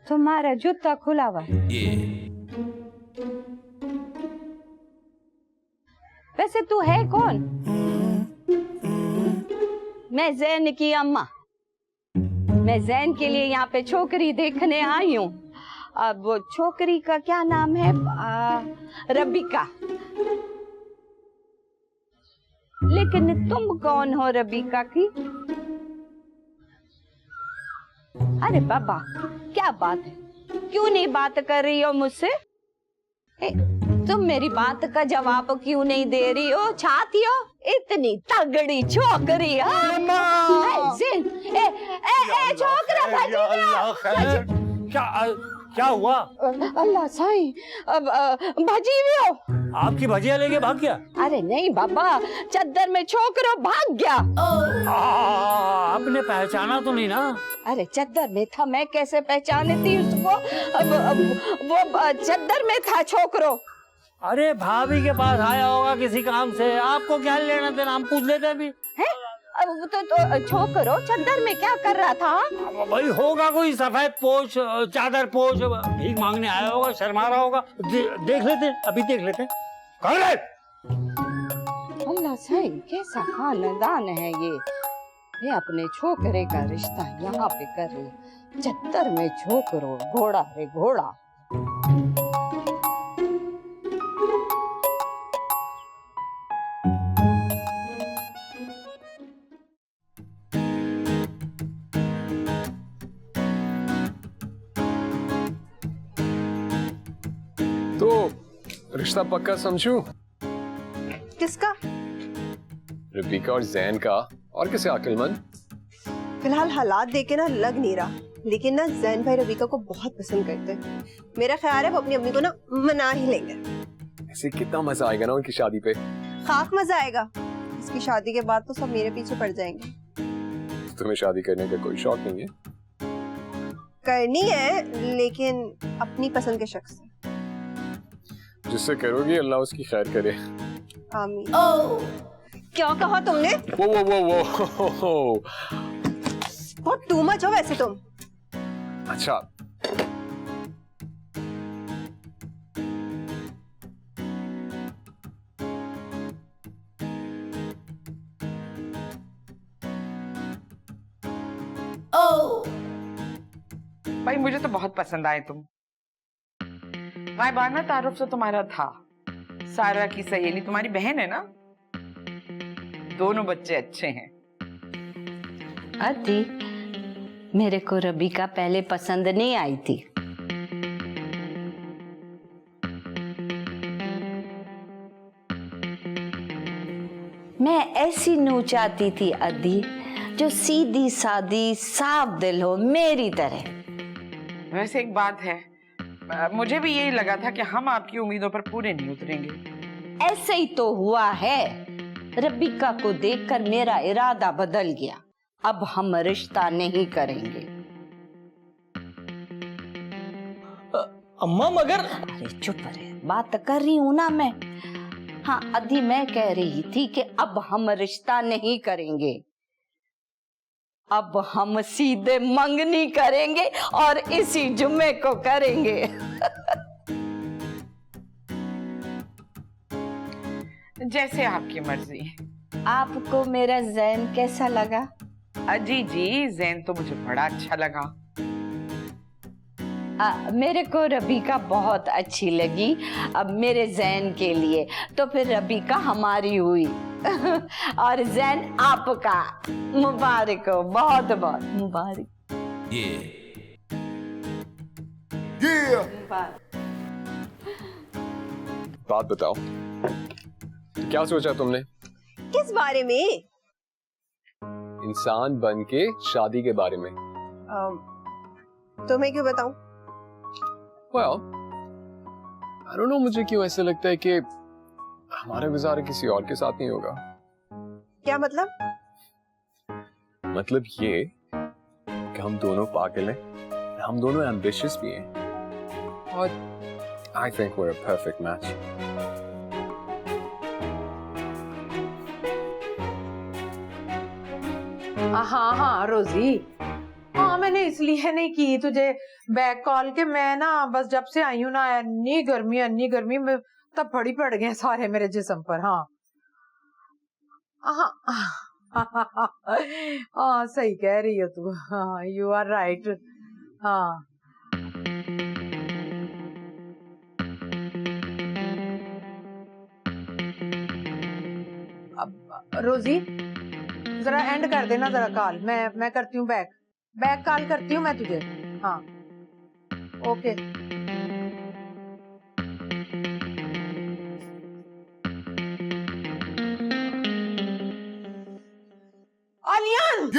तुम्हारा जूता खुला हुआ है। वैसे तू है कौन? मैं जैन की अम्मा। मैं जैन के लिए यहाँ पे छोकरी देखने आई हूँ। अब वो छोकरी का क्या नाम है? रबीका। लेकिन तुम कौन हो रबीका की? अरे बाबा, क्या बात है? क्यों नहीं बात कर रही हो मुझसे? तुम मेरी बात का जवाब क्यों नहीं दे रही हो? चाहती हो इतनी तगड़ी छोकरी? छोकरा क्या हुआ? अल्लाह साईं, भजी भी हो? आपकी भजिया लेके भाग गया? अरे नहीं बाबा, चद्दर में छोकरा भाग गया। आपने पहचाना तो नहीं ना? अरे चद्दर में था, मैं कैसे पहचाने थी उसको? वो चद्दर में था छोकरो। अरे भाभी के पास आया होगा किसी काम से, आपको क्या लेना देना? हम पूछ लेते अभी। है? अब तो छोकरो चद्दर में क्या कर रहा था? भाई होगा कोई सफेद पोश, चादर पोश, भीख मांगने आया होगा, शर्मा रहा होगा। देख लेते, अभी देख लेते। कौन है? अल्लाह साईं, कैसा खानदान है ये अपने छोकरे का रिश्ता यहाँ पे कर रही। चद्दर में छोकरो, घोड़ा रे घोड़ा। तो रिश्ता पक्का समझूं? किसका? रबीका और जैन का, और किसे अक्लमंद? फिलहाल हालात देखे ना लग नहीं रहा, लेकिन ना जैन भाई रबीका को बहुत पसंद करते हैं। मेरा ख्याल है वो अपनी अम्मी को ना मना ही लेंगे। ऐसे कितना मजा आएगा ना उनकी शादी पे। खाक मजा आएगा। इसकी शादी के बाद तो सब मेरे पीछे पड़ जाएंगे। तो तुम्हें शादी करने का कोई शौक नहीं है? करनी है, लेकिन अपनी पसंद के शख्स से। जिससे करोगी अल्लाह उसकी खैर करे। आमीन। क्या कहा तुमने? वो बहुत टू मच हो वैसे तुम। अच्छा, भाई मुझे तो बहुत पसंद आए तुम। गायबाना तारुफ तो तुम्हारा था। सारा की सहेली तुम्हारी बहन है ना? दोनों बच्चे अच्छे हैं। अदी, मेरे को रबीका पहले पसंद नहीं आई थी। मैं ऐसी नू चाहती थी अदी, जो सीधी सादी साफ दिल हो, मेरी तरह। वैसे एक बात है, मुझे भी यही लगा था कि हम आपकी उम्मीदों पर पूरे नहीं उतरेंगे। ऐसे ही तो हुआ है। रबीका को देखकर मेरा इरादा बदल गया। अब हम रिश्ता नहीं करेंगे। अम्मा मगर। अरे चुप रहे, बात कर रही हूं ना मैं। हाँ अधी, मैं कह रही थी कि अब हम रिश्ता नहीं करेंगे। अब हम सीधे मंगनी करेंगे और इसी जुम्मे को करेंगे। जैसे आपकी मर्जी। आपको मेरा जैन कैसा लगा? अजी जी, जैन तो मुझे बड़ा अच्छा लगा। मेरे को रबीका बहुत अच्छी लगी। अब मेरे जैन के लिए तो फिर रबीका हमारी हुई और जैन आपका। मुबारक हो, बहुत बहुत मुबारक। बात बताओ, क्या सोचा तुमने? किस बारे में? इंसान बन के शादी के बारे में। तुम्हें क्यों बताऊं? Well, I don't know, मुझे क्यों ऐसे लगता है कि हमारा गुजारा किसी और के साथ नहीं होगा। क्या मतलब? मतलब ये कि हम दोनों पागल हैं, हम दोनों एम्बिशियस भी हैं, और I think we're a perfect match. हाँ हाँ रोजी, हाँ मैंने इसलिए नहीं की तुझे बैक कॉल के, मैं ना बस जब से आई हूँ ना अन्नी गर्मी में तब फड़ी पड़ गए सारे मेरे जिस्म पर। हाँ हाँ हाँ सही कह रही हो तू, हाँ यू आर राइट। हाँ अब रोजी जरा एंड कर देना जरा कॉल, मैं करती हूँ बैक कॉल करती हूँ मैं तुझे। हाँ ओके। आलियान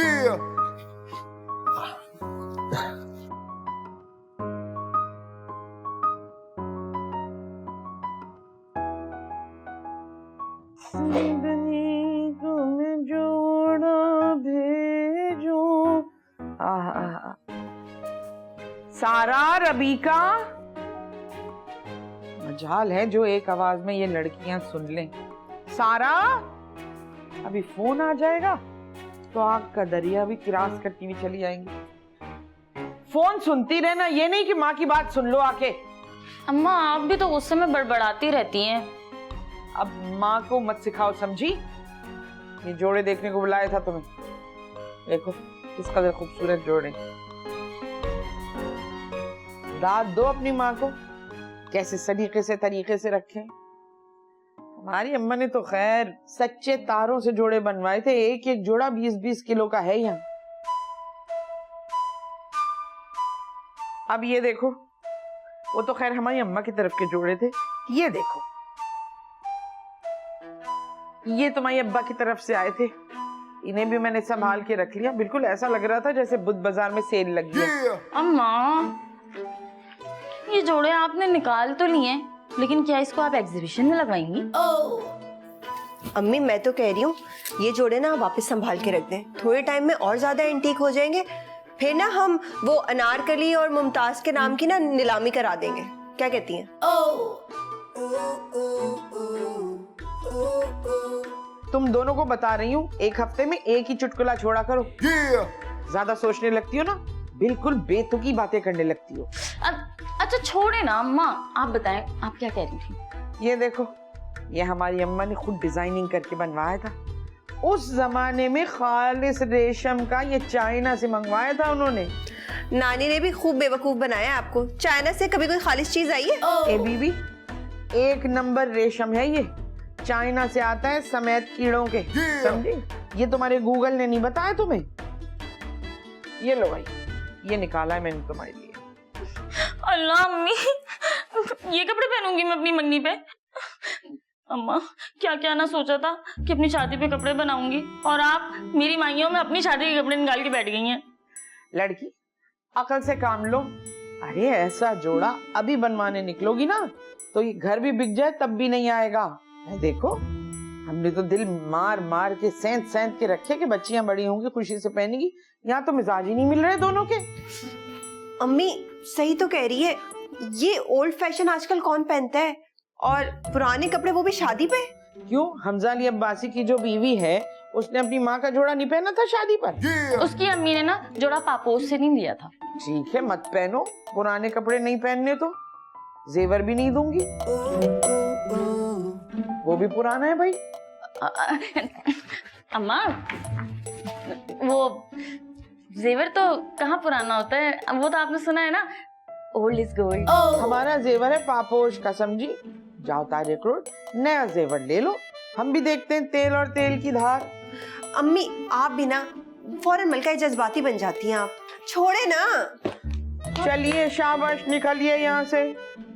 सारा, रबीका, मजाल है जो एक आवाज में ये लड़कियां सुन लें। सारा, अभी फोन आ जाएगा तो आग का दरिया भी क्रॉस करती हुई चली आएंगी। फोन सुनती रहना, ये नहीं कि माँ की बात सुन लो आके। अम्मा आप भी तो गुस्से में बड़बड़ाती रहती हैं। अब माँ को मत सिखाओ, समझी? ये जोड़े देखने को बुलाया था तुम्हें, देखो किस कदर खूबसूरत जोड़े। दाद दो अपनी माँ को, कैसे सलीके से तरीके से रखे। हमारी अम्मा ने तो खैर सच्चे तारों से जोड़े बनवाए थे, एक एक जोड़ा 20-20 किलो का है यहाँ। अब ये देखो, वो तो खैर हमारी अम्मा की तरफ के जोड़े थे, ये देखो ये तुम्हारी अब्बा की तरफ से आए थे। इन्हें भी मैंने संभाल के रख लिया, बिल्कुल ऐसा लग रहा था जैसे बुध बाजार में सेल लगी है। अम्मा ये जोड़े आपने निकाल तो लिए, लेकिन क्या इसको आप एग्जीबिशन में लगवाएंगी? अम्मी मैं तो कह रही हूँ ये जोड़े ना वापस संभाल के रख दें, थोड़े टाइम में और ज्यादा एंटीक हो जाएंगे, फिर ना हम वो अनारकली और मुमताज के नाम की ना नीलामी करा देंगे। क्या कहती हैं? तुम दोनों को बता रही हूँ, एक हफ्ते में एक ही चुटकुला छोड़ा करो। ज्यादा सोचने लगती हो ना, बिल्कुल बेतुकी बातें करने लगती हो। अच्छा छोड़े ना अम्मा, आप बताएं आप क्या कह रही थी? ये देखो, ये हमारी अम्मा ने खुद डिजाइनिंग करके बनवाया था। उस जमाने में खालिस रेशम का, ये चाइना से मंगवाया था उन्होंने। नानी ने भी खूब बेवकूफ बनाया है आपको। चाइना से कभी कोई खालिस चीज आई है? ए बीबी, एक नंबर रेशम है ये, चाइना से आता है समेत कीड़ों के, समझे? ये तुम्हारे गूगल ने नहीं बताया तुम्हें? ये लो भाई, ये निकाला है मैंने तुम्हारे लिए। अल्लाह अम्मी, ये कपड़े पहनूंगी मैं अपनी मंगनी पे? अम्मा क्या क्या ना सोचा था कि अपनी शादी पे कपड़े बनाऊंगी, और आप मेरी माइयों में अपनी शादी के कपड़े निकाल के बैठ गई हैं। लड़की अकल से काम लो। अरे ऐसा जोड़ा अभी बनवाने निकलोगी ना तो ये घर भी बिक जाए तब भी नहीं आएगा। देखो हमने तो दिल मार मार के सेंध सेंध के रखे कि बच्चियां बड़ी होंगी खुशी से पहनेगी, यहाँ तो मिजाज ही नहीं मिल रहे दोनों के। अम्मी सही तो कह रही है, ये ओल्ड फैशन आजकल कौन पहनता है, और पुराने कपड़े वो भी शादी पे। क्यों, हमजा अली अब्बासी की जो बीवी है उसने अपनी माँ का जोड़ा नहीं पहना था शादी पर? उसकी अम्मी ने ना जोड़ा पापोश से नहीं दिया था। ठीक है मत पहनो, पुराने कपड़े नहीं पहनने तो जेवर भी नहीं दूंगी, वो भी पुराना है भाई। अम्मा वो जेवर तो कहाँ पुराना होता है, वो तो आपने सुना है ना, ओल्ड इज गोल्ड। हमारा जेवर है पापोश का, समझी? जाओ तारिक रोड नया जेवर ले लो, हम भी देखते हैं तेल और तेल की धार। अम्मी आप भी ना फौरन मलकाई जज्बाती बन जाती हैं, आप छोड़े ना। चलिए शाबाश, निकलिए यहाँ से,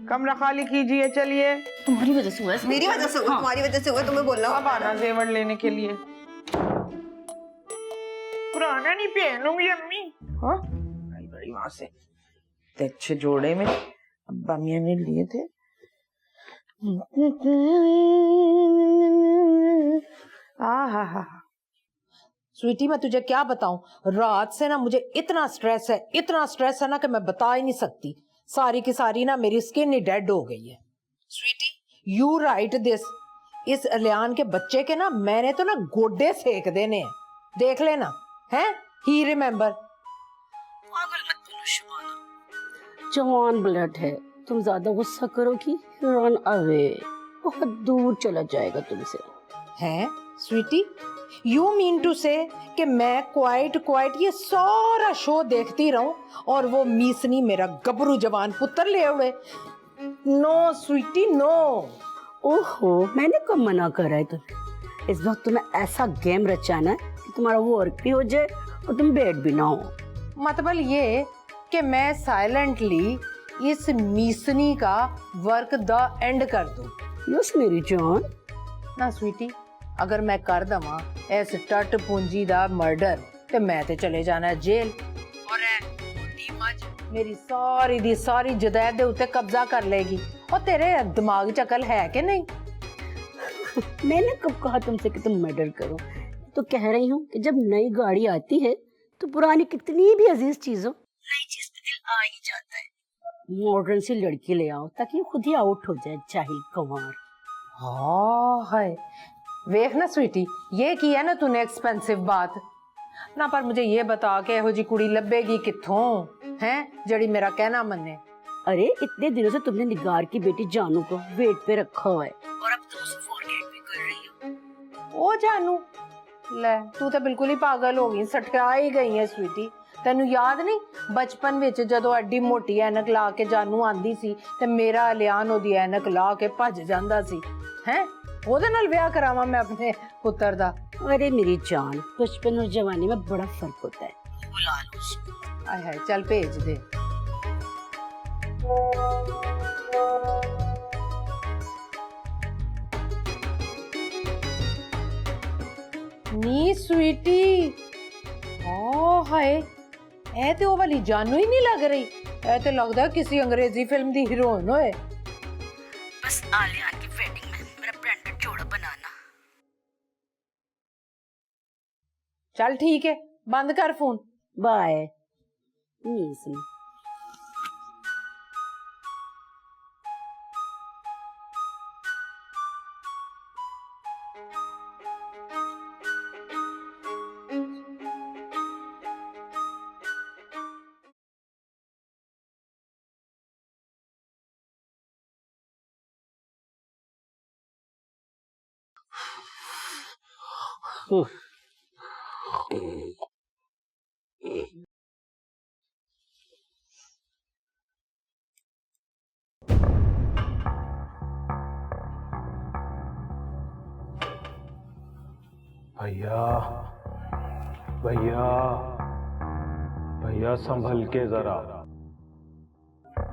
कमरा खाली कीजिए, चलिए। तुम्हारी वजह से हुआ है। मेरी वजह से हुआ? हाँ। तुम्हारी वजह से हुआ, तुम्हें बोल रहा अब आना जेवर लेने के लिए। पुराना नहीं पहनूंगी अम्मी। हाँ आई बड़ी वहां से, इतने अच्छे जोड़े में अब्बा मियां ने लिए थे। स्वीटी मैं तुझे क्या बताऊं, रात से ना मुझे इतना स्ट्रेस है ना कि मैं बता ही नहीं सकती। सारी की सारी ना मेरी स्किन ही डेड हो गई है। स्वीटी यू राइट दिस, इस अलियान के बच्चे के ना मैंने तो ना गोडे सेक देने हैं, देख लेना है। ही रिमेम्बर। पागल मत बोलो शुभाना, जवान ब्लड है, तुम ज्यादा गुस्सा करोगी रन अवे, बहुत दूर चला जाएगा तुमसे। हैं स्वीटी, यू मीन टू से कि मैं क्वाइट ये सारा शो देखती रहूं और वो मीसनी मेरा गबरू जवान पुत्र ले उड़े? No sweetie no. ओहो, मैंने कब मना करा है तुम्हें? इस वक्त तुम्हें ऐसा गेम रचाना है कि तुम्हारा वर्क भी हो जाए और तुम बेड भी ना हो। मतलब ये कि मैं साइलेंटली इस मीसनी का वर्क द एंड कर दूं? यस मेरी जान। ना स्वीटी, अगर मैं कर दवा इस टट पूंजी दा मर्डर ते मैं ते चले जाना है जेल, और मेरी सारी दी सारी जायदाद दे उत्ते कब्जा कर लेगी। और तेरे दिमाग च अकल है कि नहीं? मैंने कब कहा तुमसे कि तुम मर्डर करो? तो कह रही हूँ कि जब नई गाड़ी आती है तो पुरानी कितनी भी अजीज चीज हो, नई चीज पे दिल आ ही जाता है। मॉडर्न सी लड़की ले आओ ताकि ये खुद ही आउट हो जाए, जाहिल गंवार। हाय वेख ना स्वीटी, ये की है ना तूने एक्सपेंसिव बात ना, पर मुझे ये बता के एहो जी कुड़ी लब्बेगी कित्थों हैं जड़ी मेरा कहना मन्ने? अरे इतने दिनों से तुमने निगार की बेटी जानू को वेट पे रखा हुआ है और अब तुम उसे फॉरगेट भी कर रही हो। ओ जानू, ले तू तो बिल्कुल ही पागल हो गई, सटका ही गई है स्वीटी। तेनू याद नहीं बचपन विच जदों एडी मोटी ऐनक ला के जानू आंदी सी ते मेरा अलियान ओदी ऐनक ला के भज जांदा सी, हैं ओदे नाल ब्याह करावां मैं अपने पुत्र दा? अरे मेरी जान, बचपन और जवानी में बड़ा फर्क होता है। बुला लो उसको। आय हाय, चल भेज दे। नी स्वीटी, ओ हाय, ए ते ओ वाली जानू ही नहीं लग रही, ए ते लगदा किसी अंग्रेजी फिल्म दी हीरोइन होए। बस आलिया की वेडिंग में मेरा ब्रांडेड जोड़ा बनाना। चल ठीक है, बंद कर फोन। बाय। भैया भैया भैया संभल के जरा,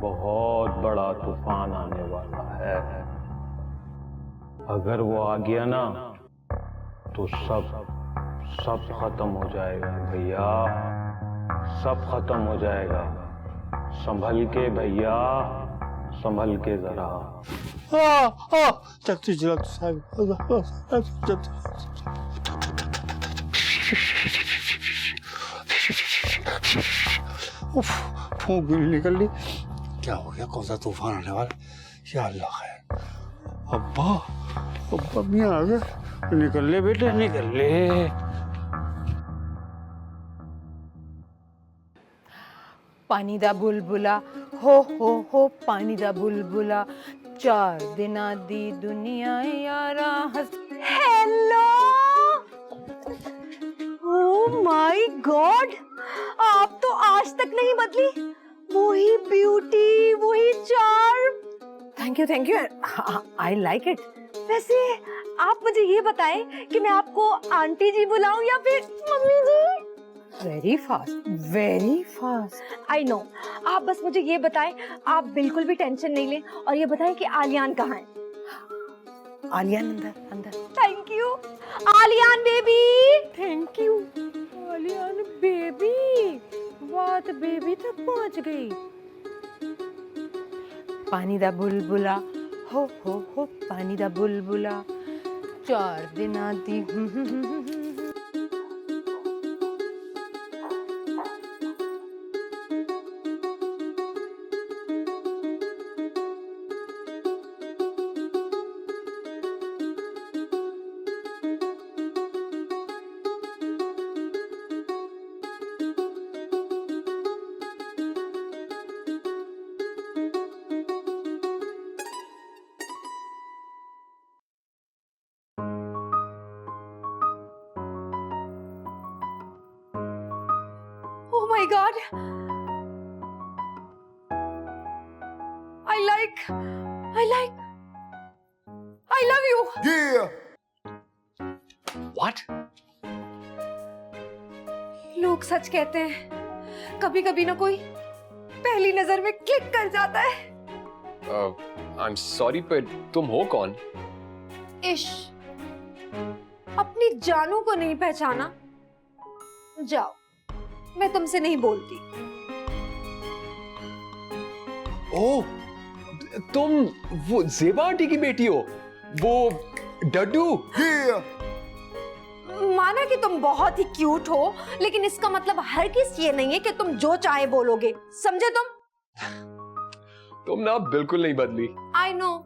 बहुत बड़ा तूफान आने वाला है। अगर वो आ गया ना तो सब खत्म हो जाएगा भैया, सब खत्म हो जाएगा। संभल के भैया, संभल के जरा। फूंक भी नहीं निकल ली। क्या हो गया? कौन सा तूफान आने वाला? या अल्लाह है। अब्बा अब्बा भी आ गए। निकल ले बेटे, निकल ले। पानी दा बुलबुला हो पानी दा बुलबुला, 4 दिना दी दुनिया यारा हस। हेलो, ओह माय गॉड, आप तो आज तक नहीं बदली। वही ब्यूटी, वही charm. Thank you, I like it. वैसे आप मुझे ये बताएं कि मैं आपको आंटी जी बुलाऊं या फिर mummy ji? Very fast. I know, आप बस मुझे ये बताएं, आप बिल्कुल भी टेंशन नहीं लें और ये बताएं कि आलियान कहाँ है? आलियान अंदर। Thank you Aliyan baby. Thank you Aliyan baby. बात बेबी तक पहुंच गई। पानी दा बुलबुला हो पानी दा बुलबुला, 4 दिना दी। my God. I love you. What? लोग सच कहते हैं, कभी कभी ना कोई पहली नजर में क्लिक कर जाता है। I'm sorry, पर तुम हो कौन? इश, अपनी जानू को नहीं पहचाना? जाओ, मैं तुमसे नहीं बोलती। ओह, तुम वो ज़ेबा आंटी की बेटी हो, वो डड्डू। माना कि तुम बहुत ही क्यूट हो, लेकिन इसका मतलब हरगिज़ ये नहीं है कि तुम जो चाहे बोलोगे, समझे तुम? तुम ना बिल्कुल नहीं बदली। I know,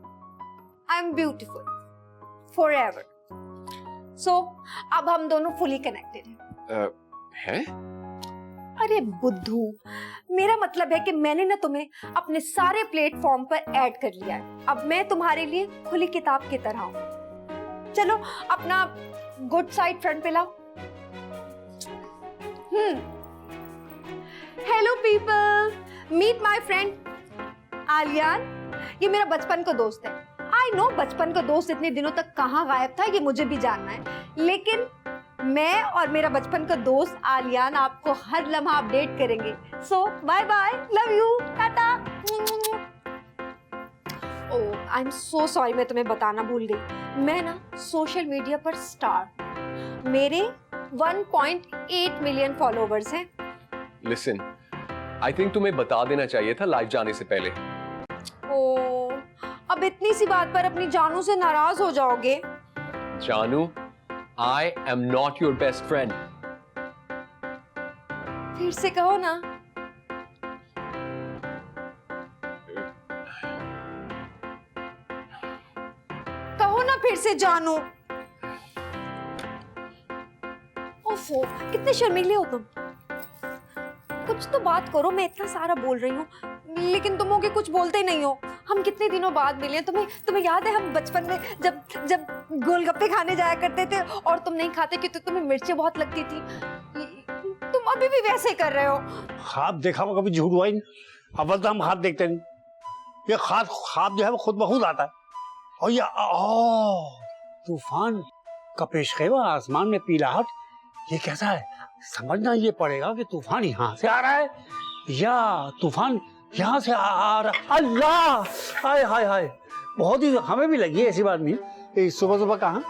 I'm beautiful, forever. So, अब हम दोनों fully connected हैं। हैं? अरे बुद्धू, मेरा मतलब है कि मैंने ना तुम्हें अपने सारे प्लेटफॉर्म पर ऐड कर लिया है। अब मैं तुम्हारे लिए खुली किताब की तरह हूँ। चलो अपना गुड साइड फ्रंट पे लाओ। Hello people, meet my friend Aliyan. ये मेरा बचपन का दोस्त है। आई नो बचपन का दोस्त इतने दिनों तक कहाँ गायब था ये मुझे भी जानना है, लेकिन मैं और मेरा बचपन का दोस्त आलियान आपको हर लम्हा अपडेट करेंगे। So bye bye, love you, tata. Oh, I am so sorry, मैं तुम्हें बताना भूल गई। मैं ना सोशल मीडिया पर स्टार, मेरे 1.8 मिलियन फॉलोवर्स हैं। Listen, I think तुम्हें बता देना चाहिए था लाइव जाने से पहले। ओह, अब इतनी सी बात पर अपनी जानू से नाराज हो जाओगे? जानू, I am not your best friend. फिर से कहो ना। कहो ना फिर से जानू। ओफो, कितने शर्मीले हो तुम। कुछ तो बात करो, मैं इतना सारा बोल रही हूँ, लेकिन तुम होगे कुछ बोलते नहीं हो। हम कितने दिनों बाद मिले हैं। तुम्हें याद है हम बचपन में जब गोलगप्पे खाने जाया करते थे और तुम नहीं खाते क्योंकि तुम्हें मिर्चें बहुत लगती थी। तुम अभी भी वैसे ही कर रहे हो। ख्वाब देखा वो कभी झूठ हुआ ही नहीं। अव्वल तो हम ख्वाब देखते नहीं, ये ख्वाब जो है वो खुद ब खुद आता है। और ये तूफान का पेशखेवा, आसमान में पीलाहट, ये कैसा है? समझना ये पड़ेगा कि तूफान यहाँ से आ रहा है या तूफान यहाँ से आ रहा। अल्लाह, हाय हाय हाय, बहुत ही हमें भी लगी है ऐसी बात नहीं। सुबह सुबह कहाँ?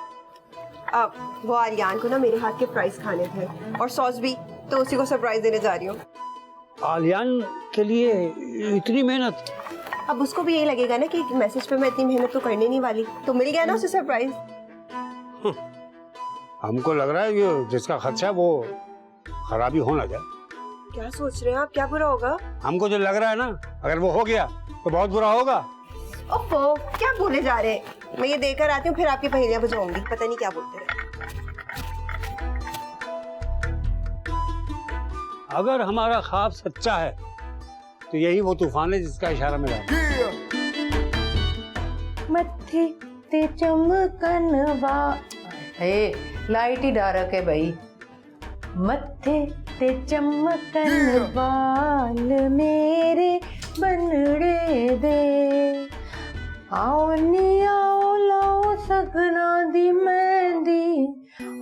वो आलियान को ना मेरे हाथ के फ्राइज खाने थे और सॉस भी, तो उसी को सरप्राइज देने जा रही हूँ। आलियान के लिए इतनी मेहनत? अब उसको भी यही लगेगा ना कि मैसेज पे मैं इतनी मेहनत तो करने नहीं वाली, तो मिल गया ना उसे सरप्राइज। हमको लग रहा है कि जिसका खर्चा है वो खराबी हो ना जाए। क्या सोच रहे हैं आप? क्या बुरा होगा? हमको जो लग रहा है ना, अगर वो हो गया तो बहुत बुरा होगा। ओहो, क्या बोले जा रहे हैं? मैं ये देकर आती हूँ, फिर आपकी पहेलियां बुझाऊंगी। पता नहीं क्या बोलते रहे। अगर हमारा ख्वाब सच्चा है तो यही वो तूफान है जिसका इशारा मिला है। मत्थे ते चमकन लाइट ही डार्क है भाई। मत्थे ते चमकन बाल मेरे बनड़े दे, आओ नी आओ लाओ सगना दी मेहंदी,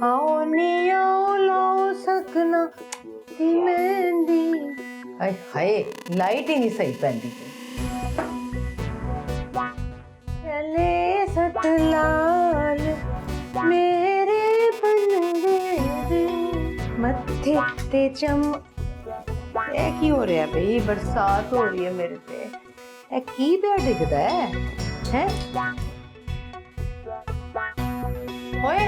आओ नी आओ लाओ सगना दी मेहंदी। हाय हाय, लाइट ही नहीं सही पैंदी। चले सतलाल मेरे बनड़े दे, मत्थे ते चम। ये की हो रहा है भाई? बरसात हो रही है मेरे पे। ये की पे डिगदा है? ओए,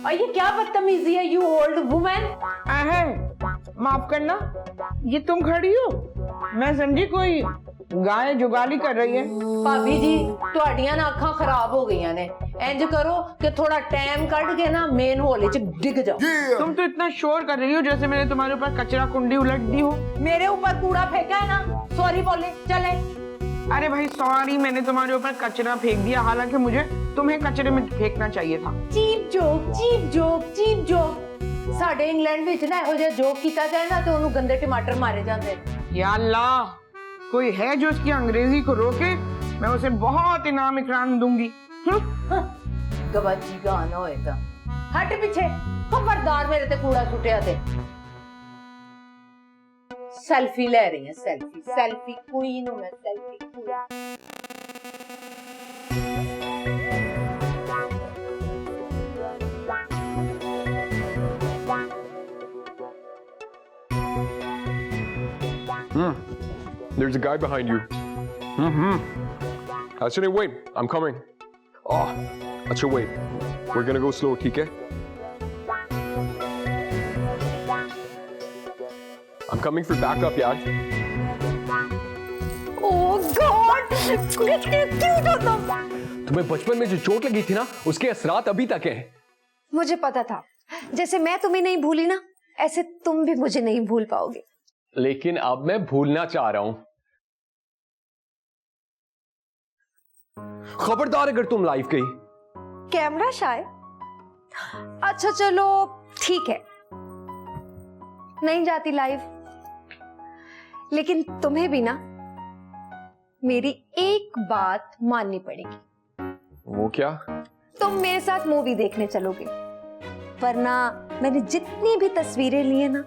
और ये क्या बदतमीजी है यू ओल्ड वुमन? माफ करना, ये तुम खड़ी हो? मैं समझी कोई गाय जुगाली कर रही है। भाभी जी, ਤੁਹਾਡੀਆਂ ना अखां खराब हो गई ने। इंज करो कि थोड़ा टाइम कट के ना मेन होल च डिग जाओ। तुम तो इतना शोर कर रही हो जैसे मैंने तुम्हारे ऊपर कचरा कुंडी उलट दी हो। मेरे ऊपर कूड़ा फेंका है ना, सॉरी बोले चले। अरे भाई सॉरी, मैंने तुम्हारे ऊपर कचरा फेंक दिया, हालांकि मुझे तुम्हें कचरे में फेंकना चाहिए था। Cheap joke, cheap joke, cheap joke. ਸਾਡੇ ਇੰਗਲੈਂਡ ਵਿੱਚ ਨਾ ਇਹੋ ਜਿਹਾ ਜੋਕ ਕੀਤਾ ਜਾਏ ਨਾ ਤੇ ਉਹਨੂੰ ਗੰਦੇ ਟਮਾਟਰ ਮਾਰੇ ਜਾਂਦੇ ਨੇ। या अल्लाह, कोई है जो उसकी अंग्रेजी को रोके? मैं उसे बहुत इनाम इकराम दूंगी। ਗਵਾਚੀ ਗਾਣਾ ਹੋਏ ਤਾਂ ਹਟ ਪਿੱਛੇ, ਖਬਰਦਾਰ ਮੇਰੇ ਤੇ ਕੂੜਾ ਸੁੱਟਿਆ ਤੇ। ਸੈਲਫੀ ਲੈ ਰਹੀ ਹੈ, ਸੈਲਫੀ ਸੈਲਫੀ ਕੁਈਨ ਹੂੰ ਮੈਂ, selfie Queen. There's a guy behind you. Actually, wait. I'm coming. Oh, actually, wait. We're gonna go slow, ठीक है? I'm coming for backup, यार. ओह गॉड, कितने क्यूट हो तुम। तुम्हें बचपन में जो चोट लगी थी ना, उसके असरात अभी तक हैं। मुझे पता था, जैसे मैं तुम्हें नहीं भूली ना, ऐसे तुम भी मुझे नहीं भूल पाओगे। लेकिन अब मैं भूलना चाह रहा हूं। खबरदार अगर तुम लाइव गई। Camera shy? अच्छा चलो ठीक है, नहीं जाती लाइव, लेकिन तुम्हें भी ना मेरी एक बात माननी पड़ेगी। वो क्या? तुम मेरे साथ मूवी देखने चलोगे, वरना मैंने जितनी भी तस्वीरें ली है ना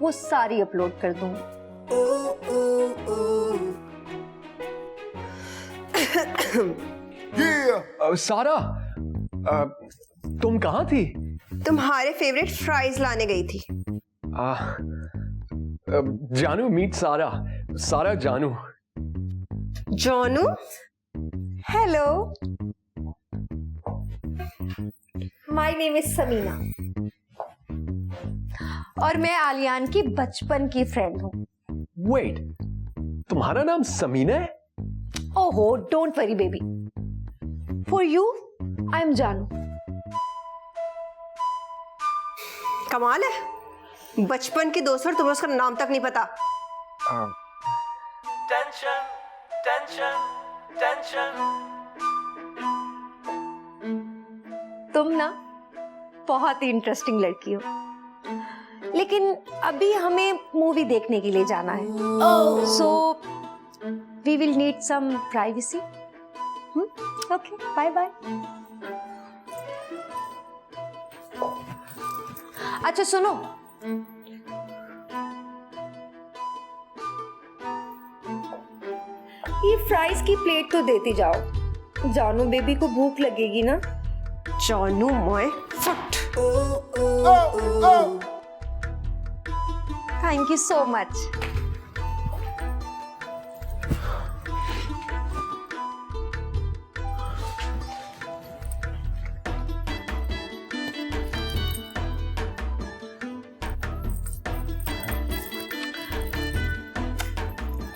वो सारी अपलोड कर दूंगी। सारा, तुम कहाँ थी? तुम्हारे फेवरेट फ्राइज लाने गई थी। जानू मीट सारा, सारा जानू। जानू, hello, my name is Sameena और मैं आलियान की बचपन की फ्रेंड हूँ। वेट, तुम्हारा नाम समीना है? ओहो, don't worry baby, for you I am जानू। कमाल है, बचपन की दोस्त और तुम्हें उसका नाम तक नहीं पता। Tension tension tension. तुम ना बहुत ही इंटरेस्टिंग लड़की हो, लेकिन अभी हमें मूवी देखने के लिए जाना है, so we will need some privacy. Okay, bye bye. अच्छा सुनो, ये फ्राइज की प्लेट तो देती जाओ, जानू बेबी को भूख लगेगी ना। जानू मोए फट। Thank you so much.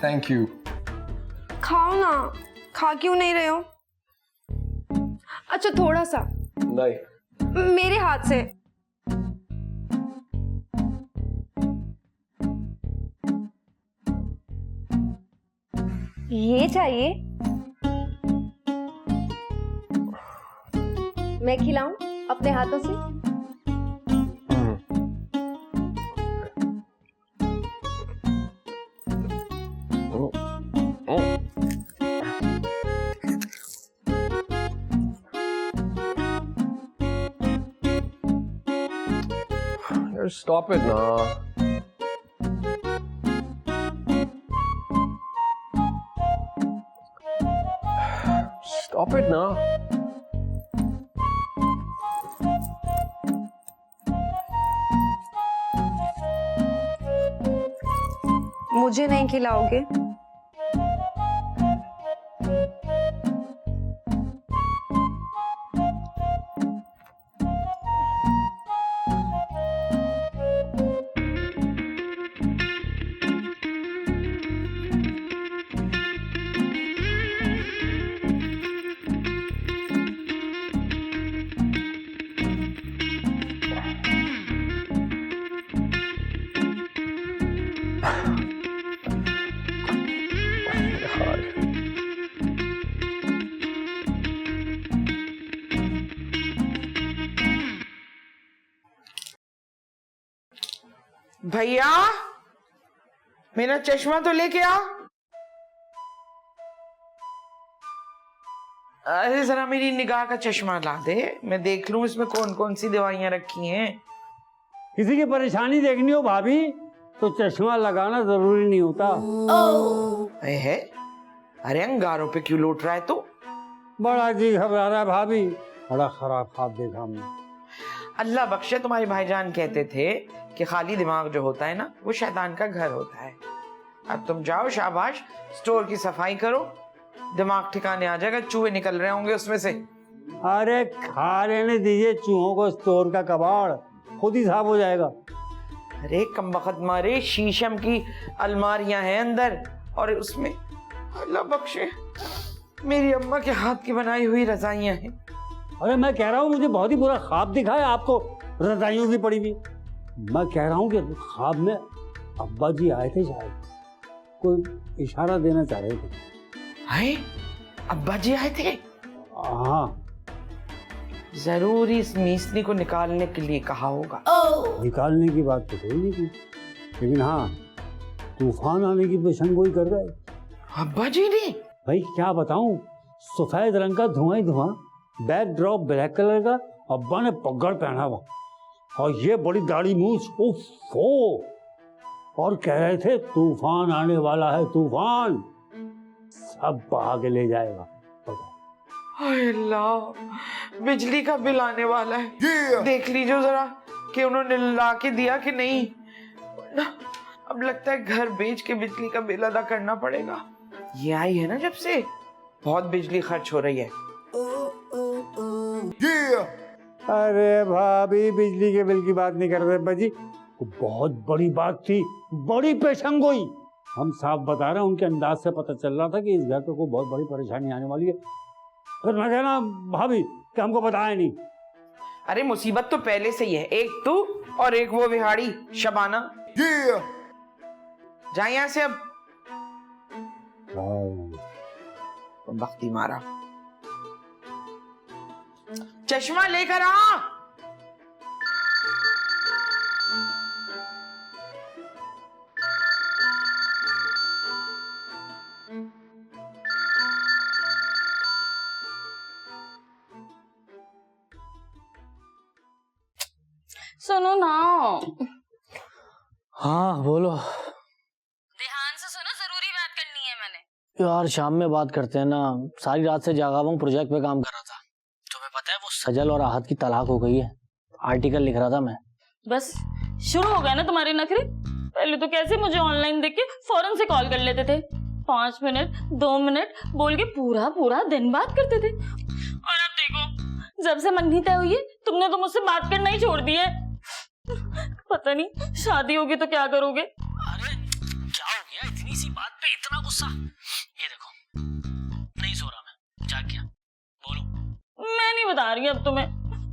Thank you. खाओ ना, खा क्यों नहीं रहे हो? अच्छा थोड़ा सा, नहीं। मेरे हाथ से। ये चाहिए? मैं खिलाऊं अपने हाथों से? Stop it now. Stop it now. मुझे नहीं खिलाओगे? भैया मेरा चश्मा तो लेके आ। अरे जरा मेरी निगाह का चश्मा ला दे, मैं देख लूं इसमें कौन कौन सी दवाइयां रखी हैं। किसी की परेशानी देखनी हो भाभी तो चश्मा लगाना जरूरी नहीं होता। है अरे अंगारों पे क्यों लौट रहा है तू? बड़ा जी घबरा रहा है भाभी, बड़ा खराब ख्वाब देखा हमने। अल्लाह बख्शे, तुम्हारे भाईजान कहते थे कि खाली दिमाग जो होता है ना वो शैतान का घर होता है। अब तुम जाओ, शाबाश, स्टोर की सफाई करो, दिमाग ठिकाने आ जाएगा, चूहे निकल रहे होंगे उसमें से। अरे खा लेने दीजिए चूहों को स्टोर का कबाड़, खुद ही साफ हो जाएगा। अरे कमबख्त मारे, शीशम की अलमारियां हैं अंदर और उसमें अल्लाह बख्शे मेरी अम्मा के हाथ की बनाई हुई रजाइयां हैं। अरे मैं कह रहा हूँ मुझे बहुत ही बुरा ख्वाब दिखा है आपको रजाइयों की पड़ी हुई। मैं कह रहा हूँ कि ख्वाब में अब्बा जी आए थे, शायद कोई इशारा देना चाह रहे थे। हाय, अब्बा जी आए थे? हाँ, जरूर इस मीसनी को निकालने के लिए कहा होगा। निकालने की बात तो कोई नहीं की, लेकिन हाँ तूफान आने की पेशंगोई कर रहे। अब्बा जी ने? भाई क्या बताऊं, सफेद रंग का धुआं ही धुआं, बैकड्रॉप ब्लैक कलर का, अब्बा ने पगड़ पहना हुआ और ये बड़ी दाढ़ी मूछ, उफ़ो, और कह रहे थे तूफान आने वाला है, तूफान सब बहा के ले जाएगा। हाय अल्लाह, बिजली का बिल आने वाला है। देख लीजिए जरा कि उन्होंने ला के दिया कि नहीं, अब लगता है घर बेच के बिजली का बिल अदा करना पड़ेगा। ये आई है ना जब से बहुत बिजली खर्च हो रही है। अरे भाभी बिजली के बिल की बात नहीं कर रहे बाजी, बहुत बड़ी बात थी, बड़ी पेशंगोई। हम साफ बता रहे हैं, उनके अंदाज से पता चल रहा था कि इस घर पे कोई बहुत बड़ी परेशानी आने वाली है। फिर मैं कहना भाभी कि हमको बताया नहीं। अरे मुसीबत तो पहले से ही है, एक तू और एक वो विहाड़ी शबाना। जा यहाँ से अब। बख्ती मारा, चश्मा लेकर आ। सुनो ना। हाँ बोलो। ध्यान से सुनो, जरूरी बात करनी है मैंने। यार शाम में बात करते हैं ना, सारी रात से जागा हुआ हूँ, प्रोजेक्ट पे काम कर रहा था। तुम्हें पता है वो सजल और आहत की तलाक हो गई है, आर्टिकल लिख रहा था मैं। बस शुरू हो गया ना तुम्हारे नखरे। पहले तो कैसे मुझे ऑनलाइन देख के फौरन से कॉल कर लेते थे, 5 मिनट 2 मिनट बोल के पूरा पूरा दिन बात करते थे, और अब देखो जब से मंगनी तय हुई है तुमने तो मुझसे बात करना ही छोड़ दिया है। पता नहीं शादी होगी तो क्या करोगे। अरे क्या हो गया, इतनी सी बात पे इतना गुस्सा? ये देखो नहीं सो रहा मैं, जाग गया। बोलो। मैं नहीं बता रही अब तुम्हें,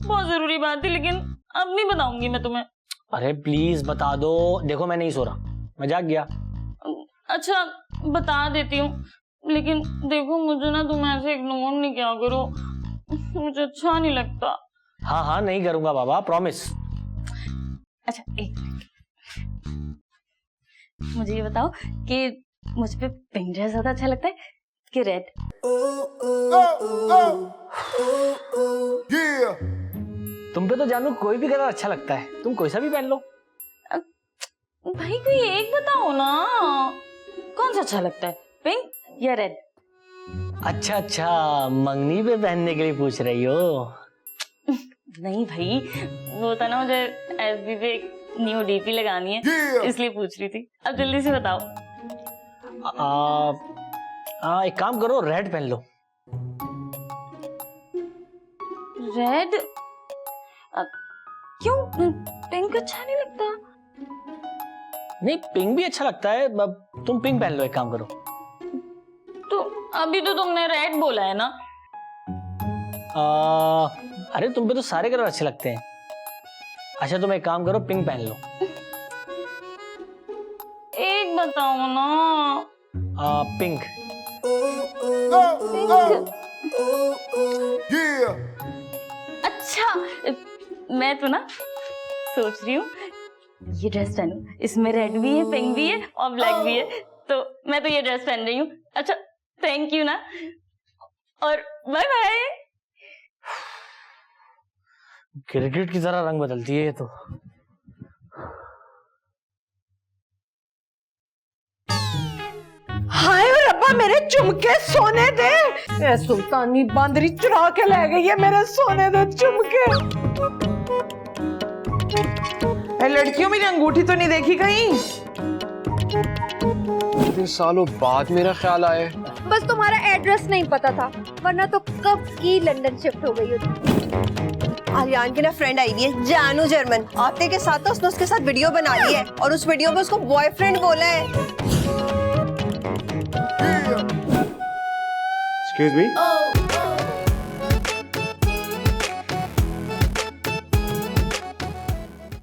बहुत जरूरी बात थी, लेकिन अब नहीं बताऊंगी मैं तुम्हें। अरे प्लीज बता दो। देखो मैं नहीं सो रहा, मैं जाग गया। अच्छा बता देती हूँ, लेकिन देखो मुझे ना तुम ऐसे इग्नोर नहीं किया करो, मुझे अच्छा नहीं लगता। हाँ हाँ नहीं करूंगा बाबा, प्रॉमिस। अच्छा एक मुझे ये बताओ कि मुझ पे पिंक ड्रेस ज्यादा अच्छा लगता है कि रेड? तुम पे तो जानू कोई भी कलर अच्छा लगता है, तुम कोई सा भी पहन लो। भाई कोई एक बताओ ना, कौन सा अच्छा लगता है, पिंक या रेड? अच्छा अच्छा, मंगनी पे पहनने के लिए पूछ रही हो? नहीं भाई, वो था ना मुझे एफबी पे एक न्यू डीपी लगानी है, इसलिए पूछ रही थी। अब जल्दी से बताओ। एक काम करो, रेड पहन लो। रेड? क्यों, पिंक अच्छा नहीं लगता? नहीं पिंक भी अच्छा लगता है, तुम पिंक पहन लो, एक काम करो। तो अभी तो तुमने रेड बोला है ना। अरे तुम पे तो सारे कलर अच्छे लगते हैं। अच्छा तुम एक काम करो, पिंक पहन लो। एक बताओ ना। पिंक। अच्छा मैं तो ना सोच रही हूँ ये ड्रेस पहनूं, इसमें रेड भी है, पिंक भी है और ब्लैक भी है, तो मैं तो ये ड्रेस पहन रही हूँ। अच्छा थैंक यू ना, और बाय बाय। क्रिकेट की तरह रंग बदलती है ये तो। हाय रब्बा, मेरे झुमके सोने दे। ए सुल्तानी बांदरी चुरा के ले गई है मेरे सोने दे झुमके। लड़कियों मेरी अंगूठी तो नहीं देखी कहीं? इतने सालों बाद मेरा ख्याल आया। बस तुम्हारा एड्रेस नहीं पता था, वरना तो कब की लंदन शिफ्ट हो गई होती। आर्यन की ना फ्रेंड आई हुई है जानू जर्मन, आते के साथ उसने उसके साथ वीडियो बना ली है और उस वीडियो में उसको बॉयफ्रेंड बोला है। Excuse me?